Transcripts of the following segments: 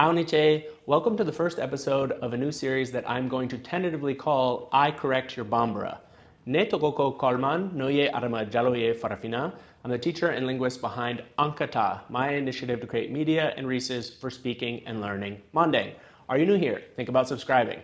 Aoniche, welcome to the first episode of a new series that I'm going to tentatively call I Correct Your Bambara. Ne tokoko kalman noye arama jaloye farafina. I'm the teacher and linguist behind Ankata, my initiative to create media and resources for speaking and learning Monday. Are you new here? Think about subscribing.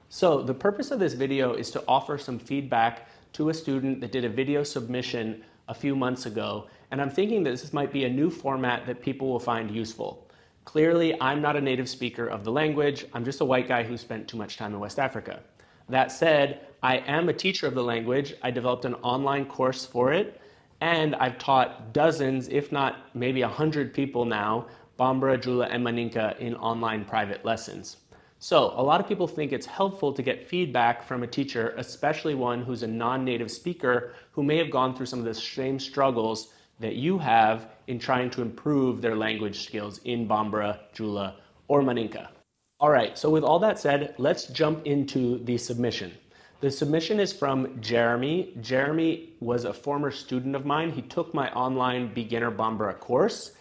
So the purpose of this video is to offer some feedback to a student that did a video submission a few months ago, and I'm thinking that this might be a new format that people will find useful. Clearly, I'm not a native speaker of the language. I'm just a white guy who spent too much time in West Africa. That said, I am a teacher of the language. I developed an online course for it, and I've taught dozens, if not maybe 100 people now, Bambara, Jula, and Maninka in online private lessons. So a lot of people think it's helpful to get feedback from a teacher, especially one who's a non-native speaker who may have gone through some of the same struggles that you have in trying to improve their language skills in Bambara, Jula, or Maninka. All right, so with all that said, let's jump into the submission. The submission is from Jeremy. Jeremy was a former student of mine. He took my online beginner Bambara course.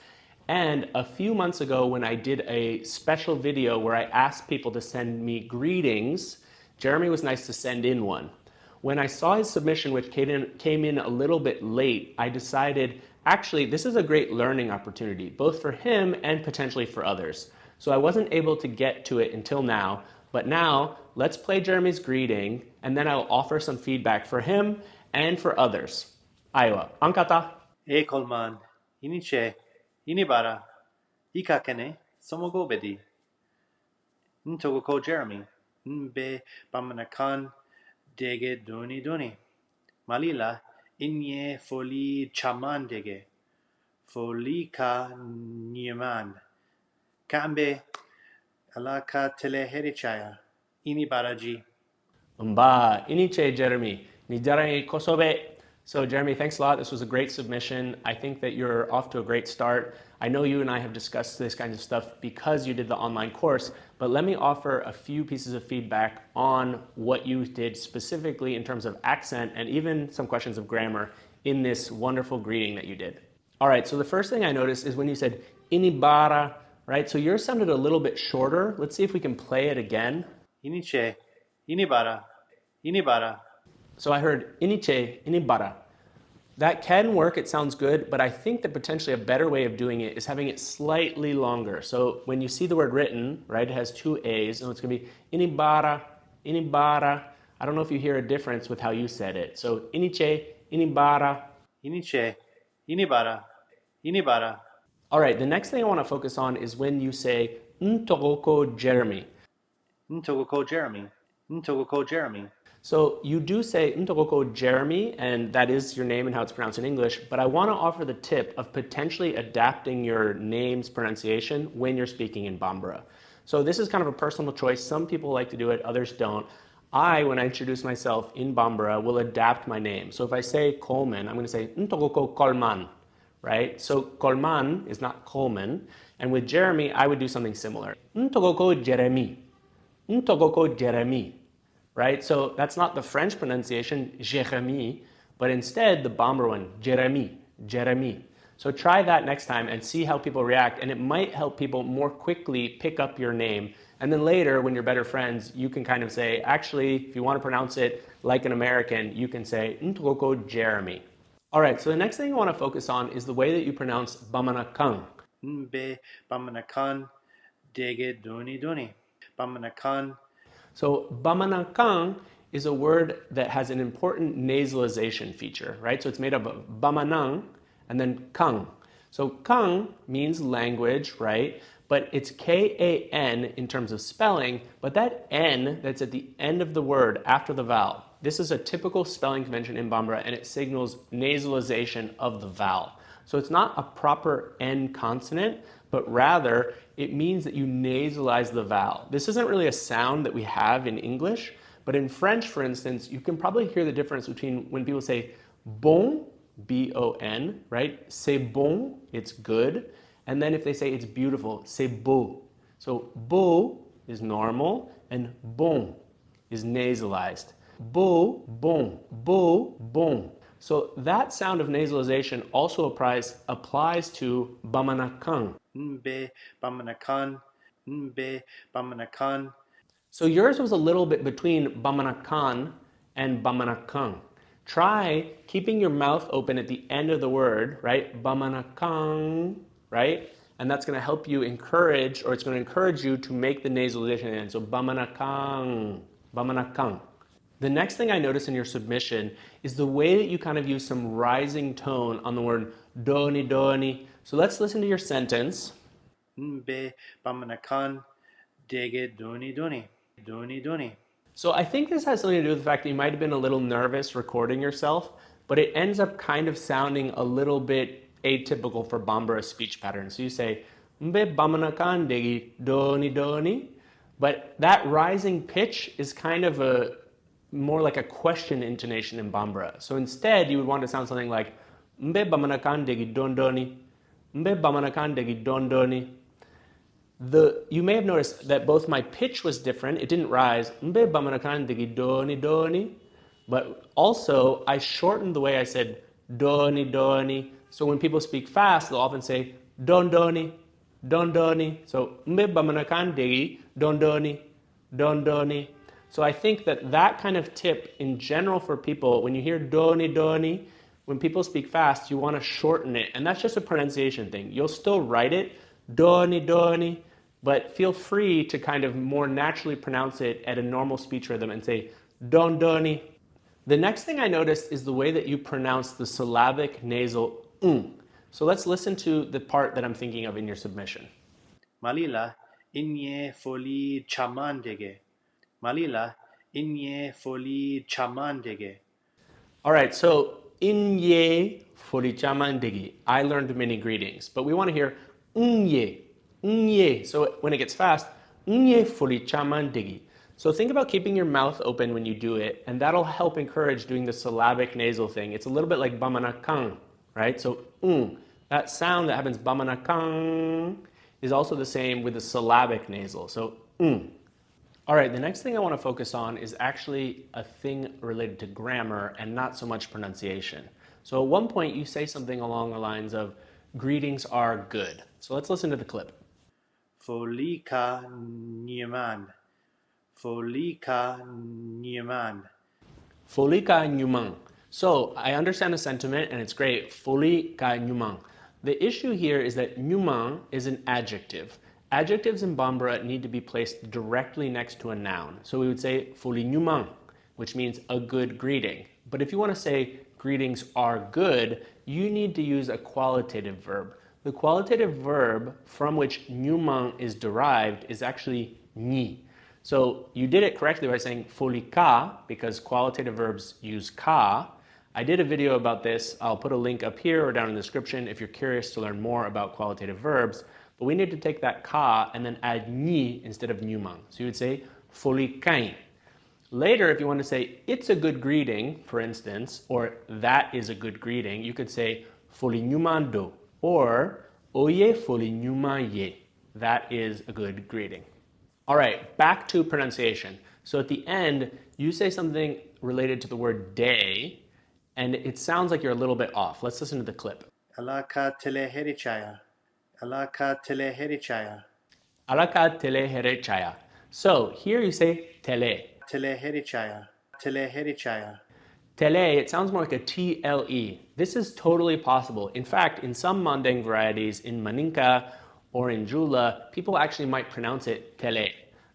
And a few months ago, when I did a special video where I asked people to send me greetings, Jeremy was nice to send in one. When I saw his submission, which came in a little bit late, I decided, actually, this is a great learning opportunity, both for him and potentially for others. So I wasn't able to get to it until now, but now let's play Jeremy's greeting, and then I'll offer some feedback for him and for others. Aiwa, Ankata. E Coleman, iniche, inibara, ikakene, somogo bedi. Ntogoko Jeremy, nbe pamanakan dege duni duni. Malila, inye foli chaman dege. Foli ka nyeman. Kambe alaka teleherichaya. Ini baraji. Mba, iniche Jeremy, nidare kosobe. So Jeremy, thanks a lot. This was a great submission. I think that you're off to a great start. I know you and I have discussed this kind of stuff because you did the online course, but let me offer a few pieces of feedback on what you did specifically in terms of accent and even some questions of grammar in this wonderful greeting that you did. All right, so the first thing I noticed is when you said inibara, right? So yours sounded a little bit shorter. Let's see if we can play it again. Iniche, inibara, inibara. So I heard iniche, inibara. That can work, it sounds good, but I think that potentially a better way of doing it is having it slightly longer. So when you see the word written, right, it has two A's, and it's gonna be inibara, inibara. I don't know if you hear a difference with how you said it. So iniche, inibara. Iniche, inibara, inibara. All right, the next thing I wanna focus on is when you say ntogoko Jeremy. Ntogoko Jeremy, Ntogoko Jeremy. So you do say Ntogoko Jeremy, and that is your name and how it's pronounced in English, but I want to offer the tip of potentially adapting your name's pronunciation when you're speaking in Bambara. So this is kind of a personal choice. Some people like to do it, others don't. When I introduce myself in Bambara, will adapt my name. So if I say Coleman, I'm going to say Ntogoko Colman, right? So Colman is not Coleman, and with Jeremy, I would do something similar. Ntogoko Jeremy, Ntogoko Jeremy. Right? So that's not the French pronunciation, Jérémy, but instead the Bambara one, Jérémy, Jérémy. So try that next time and see how people react, and it might help people more quickly pick up your name. And then later, when you're better friends, you can kind of say, actually, if you want to pronounce it like an American, you can say, Ntogoko Jeremy. All right, so the next thing I want to focus on is the way that you pronounce Bamanakan. Nbe pamanakan dege duni duni. Pamanakan. So Bamanakang is a word that has an important nasalization feature, right? So it's made up of Bamanang and then Kang. So Kang means language, right? But it's K-A-N in terms of spelling, but that N that's at the end of the word after the vowel, this is a typical spelling convention in Bambara, and it signals nasalization of the vowel. So it's not a proper N consonant, but rather it means that you nasalize the vowel. This isn't really a sound that we have in English, but in French, for instance, you can probably hear the difference between when people say bon, B-O-N, right? C'est bon, it's good. And then if they say it's beautiful, c'est beau. So beau is normal and bon is nasalized. Beau, bon, bon. So that sound of nasalization also applies to Bamanakan. Nbe pamanakan Nbe Bamanakan. So yours was a little bit between bamanakan and bamanakan. Try keeping your mouth open at the end of the word, right? Bamanakan, right? And that's going to help you encourage, or it's going to encourage you to make the nasalization end. So bamanakan, bamanakan. The next thing I notice in your submission is the way that you kind of use some rising tone on the word dɔɔnin-dɔɔnin. So let's listen to your sentence. Nbe Bamanakan Dege dɔɔnin-dɔɔnin. Dɔɔnin-dɔɔnin. So I think this has something to do with the fact that you might have been a little nervous recording yourself, but it ends up kind of sounding a little bit atypical for Bambara speech patterns. So you say, Mbe bamanakan degi dɔɔnin-dɔɔnin, but that rising pitch is kind of a more like a question intonation in Bambara. So instead, you would want to sound something like, Mbe bamanakan degi dɔɔnin-dɔɔnin, Mbe bamanakan degi dɔɔnin-dɔɔnin. You may have noticed that both my pitch was different. It didn't rise, mbe bamanakan digi dɔɔnin-dɔɔnin, but also I shortened the way I said dɔɔnin-dɔɔnin. So when people speak fast, they'll often say dɔɔnin-dɔɔnin, dɔɔnin-dɔɔnin. So mbe bamanakan digi dɔɔnin-dɔɔnin, dɔɔnin-dɔɔnin. So I think that kind of tip in general for people, when you hear dɔɔnin-dɔɔnin, when people speak fast, you want to shorten it. And that's just a pronunciation thing. You'll still write it, dɔɔnin-dɔɔnin, but feel free to kind of more naturally pronounce it at a normal speech rhythm and say dɔɔnin-dɔɔnin. The next thing I noticed is the way that you pronounce the syllabic nasal So let's listen to the part that I'm thinking of in your submission. Malila inye foli chamandege. Malila inye foli chamandege. All right, so inye forichamandegi. I learned many greetings, but we want to hear unye, unye. So when it gets fast, unye forichamandegi. So think about keeping your mouth open when you do it, and that'll help encourage doing the syllabic nasal thing. It's a little bit like bamanakang, right? So that sound that happens bamanakang is also the same with the syllabic nasal. So All right, the next thing I want to focus on is actually a thing related to grammar and not so much pronunciation. So at one point you say something along the lines of, greetings are good. So let's listen to the clip. Folika Newman. Folika Newman. Folika nyumang. So I understand the sentiment and it's great. Folika nyumang. The issue here is that nyumang is an adjective. Adjectives in Bambara need to be placed directly next to a noun. So we would say foli nyumang, which means a good greeting. But if you want to say greetings are good, you need to use a qualitative verb. The qualitative verb from which nyumang is derived is actually ni. So you did it correctly by saying foli ka, because qualitative verbs use ka. I did a video about this. I'll put a link up here or down in the description if you're curious to learn more about qualitative verbs. But we need to take that ka and then add ni instead of nyumang. So you would say foli kain. Later, if you want to say it's a good greeting, for instance, or that is a good greeting, you could say foli nyumando or oye foli nyumaye. That is a good greeting. All right, back to pronunciation. So at the end, you say something related to the word day, and it sounds like you're a little bit off. Let's listen to the clip. Alaka teleherichaya. Alaka teleherichaya. Alaka teleherechaya. So here you say tele. Teleherichaya. Teleherichaya. Tele, it sounds more like a TLE. This is totally possible. In fact, in some Manding varieties, in Maninka or in Jula, people actually might pronounce it tele.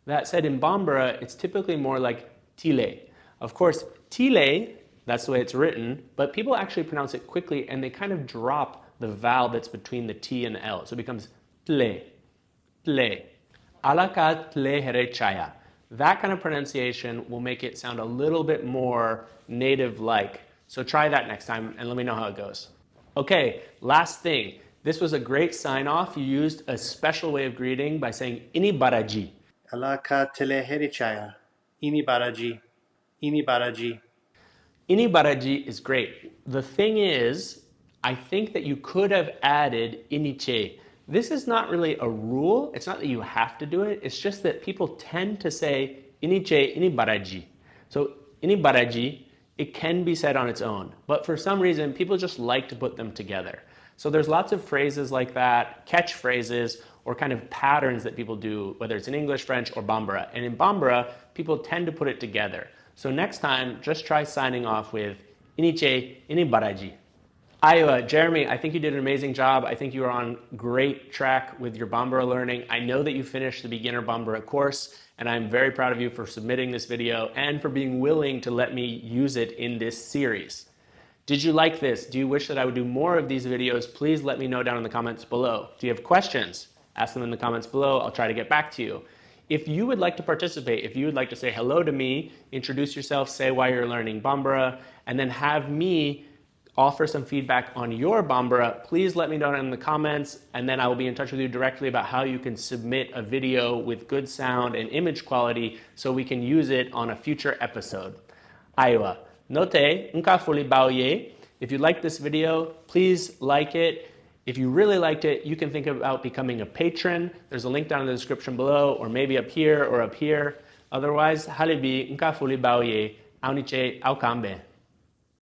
That said, in Bambara, it's typically more like tile. Of course, tile, that's the way it's written, but people actually pronounce it quickly and they kind of drop the vowel that's between the T and the L. So it becomes tle, tle. Alaka tle herechaya. That kind of pronunciation will make it sound a little bit more native-like. So try that next time and let me know how it goes. Okay, last thing. This was a great sign-off. You used a special way of greeting by saying ini baraji. Alaka teleherichaya. Ini baraji. Ini baraji. Ini baraji is great. The thing is, I think that you could have added iniche. This is not really a rule. It's not that you have to do it. It's just that people tend to say iniche, ini baraji. So ini baraji, it can be said on its own. But for some reason, people just like to put them together. So there's lots of phrases like that, catchphrases, or kind of patterns that people do, whether it's in English, French, or Bambara. And in Bambara, people tend to put it together. So next time, just try signing off with iniche, ini baraji. Iowa, Jeremy, I think you did an amazing job. I think you are on great track with your Bambara learning. I know that you finished the beginner Bambara course, and I'm very proud of you for submitting this video and for being willing to let me use it in this series. Did you like this? Do you wish that I would do more of these videos? Please let me know down in the comments below. Do you have questions? Ask them in the comments below. I'll try to get back to you. If you would like to participate, if you would like to say hello to me, introduce yourself, say why you're learning Bambara, and then have me offer some feedback on your Bambara, please let me know in the comments, and then I will be in touch with you directly about how you can submit a video with good sound and image quality so we can use it on a future episode. Aiwa, note, nka fuli baoye. If you like this video, please like it. If you really liked it, you can think about becoming a patron. There's a link down in the description below, or maybe up here or up here. Otherwise, halibi nka fuli baoye, auniche aukambe.